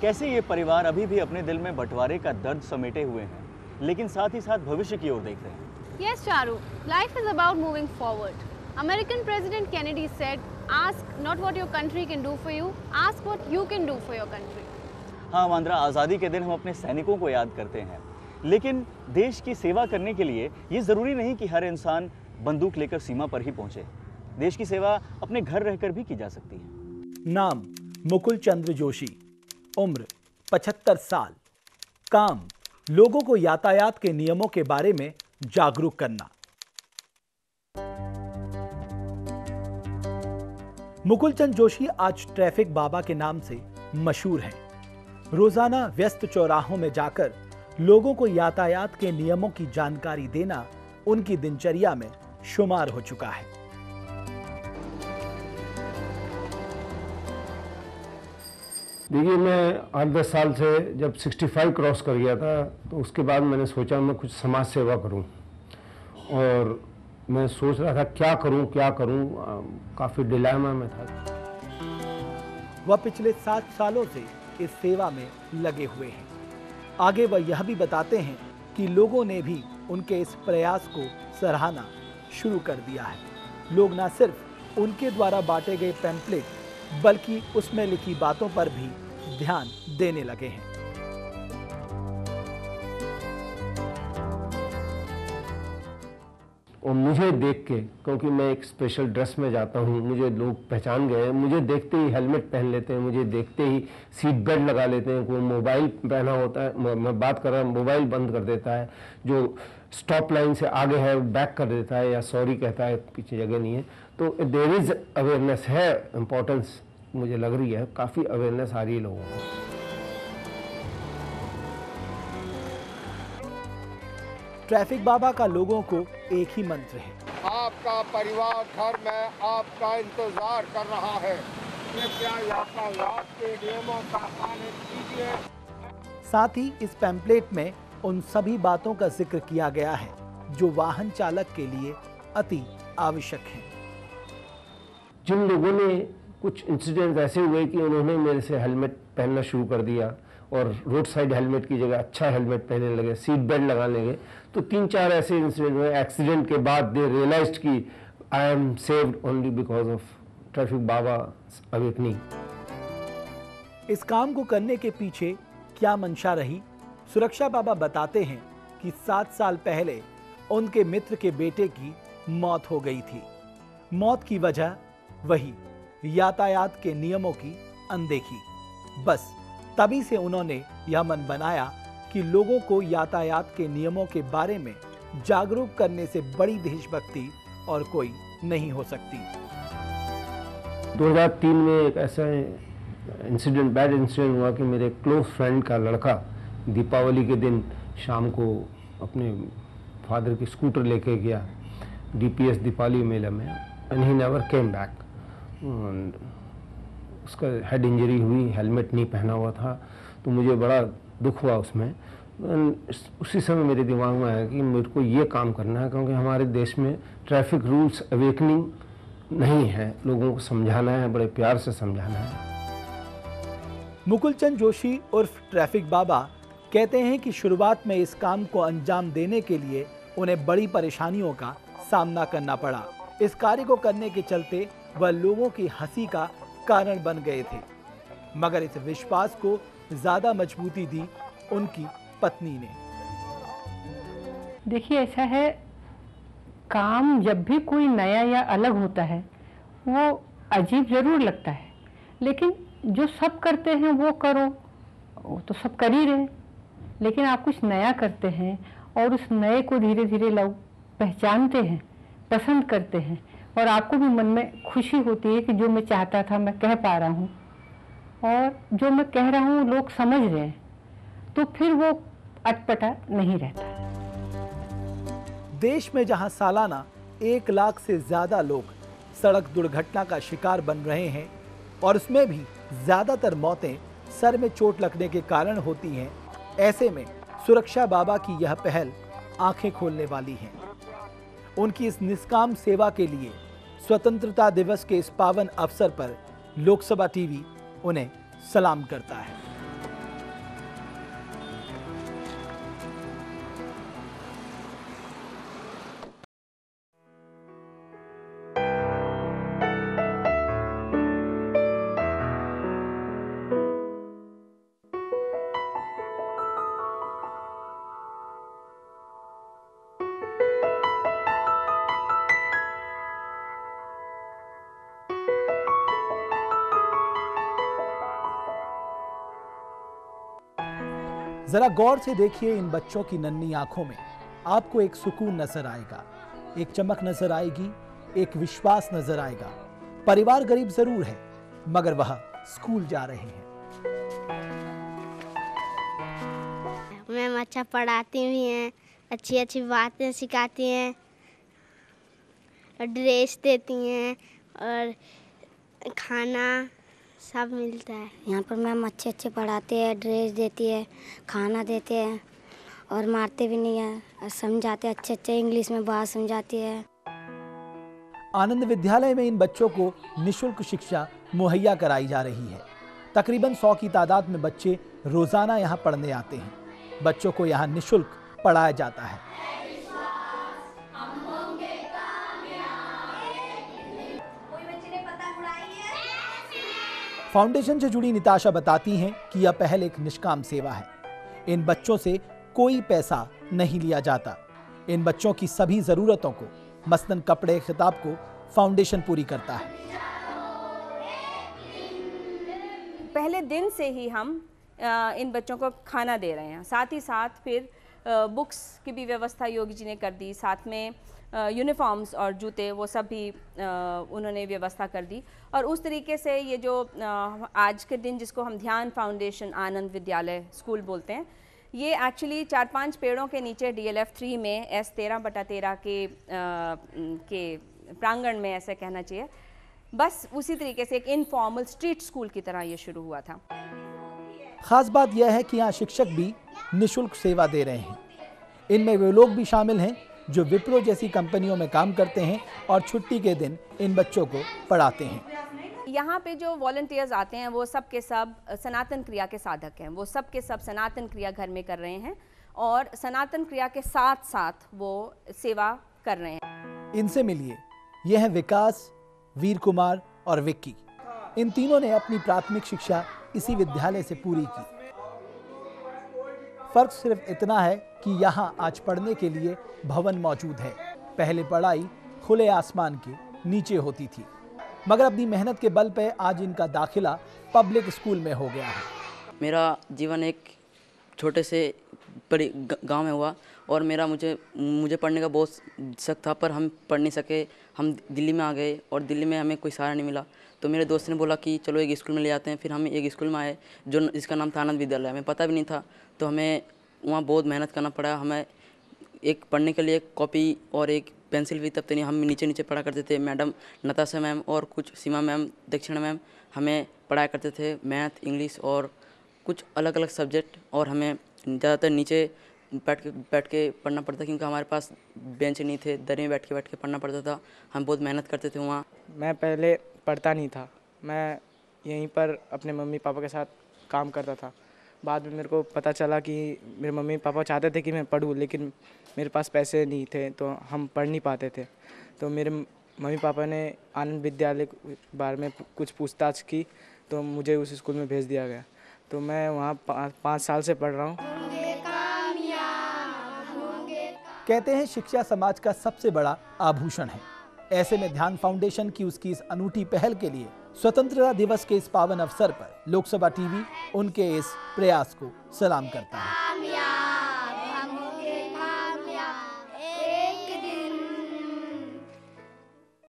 कैसे ये परिवार अभी भी अपने दिल में बंटवारे का दर्द समेटे हुए हैं, लेकिन साथ ही साथ भविष्य की ओर देख रहे हैं। Yes, Charu. Life is about moving forward. American President Kennedy said, "Ask not what your country can do for you, ask what you can do for your country." हाँ मांद्रा, आज़ादी के दिन हम अपने सैनिकों को याद करते हैं, लेकिन देश की सेवा करने के लिए ये ज़रूरी नहीं कि हर इंसान बंदूक लेकर सीमा पर ही पहुंचे। देश की सेवा अपने घर रहकर भी की जा सकती है। नाम मुकुल चंद्र जोशी, उम्र 75 साल, काम लोगों को यातायात के नियमों के बारे में जागरूक करना। मुकुल चंद जोशी आज ट्रैफिक बाबा के नाम से मशहूर हैं। रोजाना व्यस्त चौराहों में जाकर लोगों को यातायात के नियमों की जानकारी देना उनकी दिनचर्या में शुमार हो चुका है। देखिए, मैं 8-10 साल से जब 65 क्रॉस कर गया था, तो उसके बाद मैंने सोचा मैं कुछ समाज सेवा करूं, और मैं सोच रहा था क्या करूं, काफ़ी डिलेमा में था। वह पिछले 7 सालों से इस सेवा में लगे हुए हैं। आगे वह यह भी बताते हैं कि लोगों ने भी उनके इस प्रयास को सराहना शुरू कर दिया है। लोग न सिर्फ उनके द्वारा बांटे गए पैम्पलेट बल्कि उसमें लिखी बातों पर भी ध्यान देने लगे हैं। और मुझे देख के, क्योंकि मैं एक स्पेशल ड्रेस में जाता हूँ, मुझे लोग पहचान गए। मुझे देखते ही हेलमेट पहन लेते हैं, मुझे देखते ही सीट बेल्ट लगा लेते हैं। कोई मोबाइल पहना होता है, मैं बात कर रहा हूँ, मोबाइल बंद कर देता है। जो स्टॉप लाइन से आगे है बैक कर देता है या सॉरी कहता है, पीछे जगह नहीं है। तो देयर इज अवेयरनेस है, इम्पोर्टेंस मुझे लग रही है, काफ़ी अवेयरनेस आ रही है लोगों को। ट्रैफिक बाबा का लोगों को एक ही मंत्र है, आपका परिवार घर में आपका इंतजार कर रहा है। कृपया यातायात के नियमों का पालन कीजिए। साथ ही इस पैम्पलेट में उन सभी बातों का जिक्र किया गया है जो वाहन चालक के लिए अति आवश्यक हैं। जिन लोगों ने, कुछ इंसिडेंट ऐसे हुए कि उन्होंने मेरे से हेलमेट पहनना शुरू कर दिया और रोड साइड हेलमेट की जगह अच्छा हेलमेट पहनने लगे, सीट बेल्ट लगाने लगे, तो 3-4 ऐसे इंसिडेंट हुए। एक्सीडेंट के बाद दे रियलाइज्ड कि I am saved only because of traffic Baba awakening. इस काम को करने के पीछे क्या मंशा रही? सुरक्षा बाबा बताते हैं कि 7 साल पहले उनके मित्र के बेटे की मौत हो गई थी। मौत की वजह वही यातायात के नियमों की अनदेखी। बस तभी से उन्होंने यह मन बनाया कि लोगों को यातायात के नियमों के बारे में जागरूक करने से बड़ी देशभक्ति और कोई नहीं हो सकती। 2003 में एक ऐसा इंसिडेंट, बैड इंसिडेंट हुआ कि मेरे क्लोज फ्रेंड का लड़का दीपावली के दिन शाम को अपने फादर की स्कूटर लेके गया DPS दीपावली मेला में, and he never came back. उसका हेड इंजरी हुई, हेलमेट नहीं पहना हुआ था, तो मुझे बड़ा दुख हुआ उसमें। उसी समय मेरे दिमाग में आया कि मेरे को ये काम करना है, क्योंकि हमारे देश में ट्रैफिक रूल्स अवेकनिंग नहीं है, लोगों को समझाना है, बड़े प्यार से समझाना है। मुकुल चंद जोशी उर्फ ट्रैफिक बाबा कहते हैं कि शुरुआत में इस काम को अंजाम देने के लिए उन्हें बड़ी परेशानियों का सामना करना पड़ा। इस कार्य को करने के चलते वह लोगों की हंसी का कारण बन गए थे, मगर इस विश्वास को ज्यादा मजबूती दी उनकी पत्नी ने। देखिए, ऐसा है, काम जब भी कोई नया या अलग होता है वो अजीब जरूर लगता है, लेकिन जो सब करते हैं वो करो, वो तो सब कर ही रहे। लेकिन आप कुछ नया करते हैं और उस नए को धीरे धीरे लोग पहचानते हैं, पसंद करते हैं, और आपको भी मन में खुशी होती है कि जो मैं चाहता था मैं कह पा रहा हूँ, और जो मैं कह रहा हूँ लोग समझ रहे हैं, तो फिर वो अटपटा नहीं रहता। देश में जहां सालाना 1 लाख से ज्यादा लोग सड़क दुर्घटना का शिकार बन रहे हैं और उसमें भी ज्यादातर मौतें सर में चोट लगने के कारण होती हैं, ऐसे में सुरक्षा बाबा की यह पहल आंखें खोलने वाली है। उनकी इस निष्काम सेवा के लिए स्वतंत्रता दिवस के इस पावन अवसर पर लोकसभा टीवी उन्हें सलाम करता है। जरा गौर से देखिए इन बच्चों की नन्ही आंखों में आपको एक सुकून नजर आएगा, एक चमक नजर आएगी, एक विश्वास नजर आएगा। परिवार गरीब जरूर है मगर वह स्कूल जा रहे हैं। मैम अच्छा पढ़ाती भी हैं, अच्छी अच्छी बातें सिखाती हैं और ड्रेस देती हैं और खाना सब मिलता है। यहाँ पर मैम अच्छे अच्छे पढ़ाते हैं, ड्रेस देती है, खाना देते हैं और मारते भी नहीं है और समझाते अच्छे अच्छे इंग्लिश में बात समझाती है। आनंद विद्यालय में इन बच्चों को निशुल्क शिक्षा मुहैया कराई जा रही है। तकरीबन 100 की तादाद में बच्चे रोजाना यहाँ पढ़ने आते हैं। बच्चों को यहाँ निशुल्क पढ़ाया जाता है। फाउंडेशन से जुड़ी निताशा बताती हैं कि यह पहल एक निष्काम सेवा है। इन बच्चों से कोई पैसा नहीं लिया जाता। इन बच्चों की सभी जरूरतों को मसलन कपड़े, खिताब को फाउंडेशन पूरी करता है। पहले दिन से ही हम इन बच्चों को खाना दे रहे हैं, साथ ही साथ फिर बुक्स की भी व्यवस्था योगी जी ने कर दी, साथ में यूनिफॉर्म्स और जूते वो सब भी उन्होंने व्यवस्था कर दी। और उस तरीके से ये जो आज के दिन जिसको हम ध्यान फाउंडेशन आनंद विद्यालय स्कूल बोलते हैं, ये एक्चुअली 4-5 पेड़ों के नीचे DLF 3 में S13/13 के प्रांगण में, ऐसे कहना चाहिए, बस उसी तरीके से एक इनफॉर्मल स्ट्रीट स्कूल की तरह ये शुरू हुआ था। खास बात यह है कि यहाँ शिक्षक भी निशुल्क सेवा दे रहे हैं। इनमें वे लोग भी शामिल हैं जो विप्रो जैसी कंपनियों में काम करते हैं और छुट्टी के दिन इन बच्चों को पढ़ाते हैं। यहाँ पे जो वॉलंटियर्स आते हैं वो सब के सब सनातन क्रिया के साधक हैं। वो सब के सब सनातन क्रिया घर में कर रहे हैं और सनातन क्रिया के साथ साथ वो सेवा कर रहे हैं। इनसे मिलिए, ये हैं विकास, वीर कुमार और विक्की। इन तीनों ने अपनी प्राथमिक शिक्षा इसी विद्यालय से पूरी की। फर्क सिर्फ इतना है कि यहाँ आज पढ़ने के लिए भवन मौजूद है। पहले पढ़ाई खुले आसमान के नीचे होती थी, मगर अपनी मेहनत के बल पे आज इनका दाखिला पब्लिक स्कूल में हो गया है। मेरा जीवन एक छोटे से बड़े गांव में हुआ और मुझे पढ़ने का बहुत शौक था, पर हम पढ़ नहीं सके। हम दिल्ली में आ गए और दिल्ली में हमें कोई सहारा नहीं मिला, तो मेरे दोस्त ने बोला कि चलो एक स्कूल में ले जाते हैं। फिर हम एक स्कूल में आए जिसका नाम था आनंद विद्यालय। हमें पता भी नहीं था, तो हमें वहाँ बहुत मेहनत करना पड़ा। हमें एक पढ़ने के लिए कॉपी और एक पेंसिल भी तब तक नहीं, हम नीचे पढ़ा करते थे। मैडम नताशा मैम और कुछ सीमा मैम, दक्षिणा मैम हमें पढ़ाया करते थे, मैथ, इंग्लिश और कुछ अलग अलग सब्जेक्ट। और हमें ज़्यादातर नीचे बैठ के पढ़ना पड़ता क्योंकि हमारे पास बेंच नहीं थे, दरी में बैठ के पढ़ना पड़ता था। हम बहुत मेहनत करते थे वहाँ। मैं पहले पढ़ता नहीं था, मैं यहीं पर अपने मम्मी पापा के साथ काम करता था। बाद में मेरे को पता चला कि मेरे मम्मी पापा चाहते थे कि मैं पढूं, लेकिन मेरे पास पैसे नहीं थे तो हम पढ़ नहीं पाते थे। तो मेरे मम्मी पापा ने आनंद विद्यालय के बारे में कुछ पूछताछ की तो मुझे उस स्कूल में भेज दिया गया। तो मैं वहाँ 5 साल से पढ़ रहा हूँ। कहते हैं शिक्षा समाज का सबसे बड़ा आभूषण है। ऐसे में ध्यान फाउंडेशन की उसकी इस अनूठी पहल के लिए स्वतंत्रता दिवस के इस पावन अवसर पर लोकसभा टीवी उनके इस प्रयास को सलाम करता है।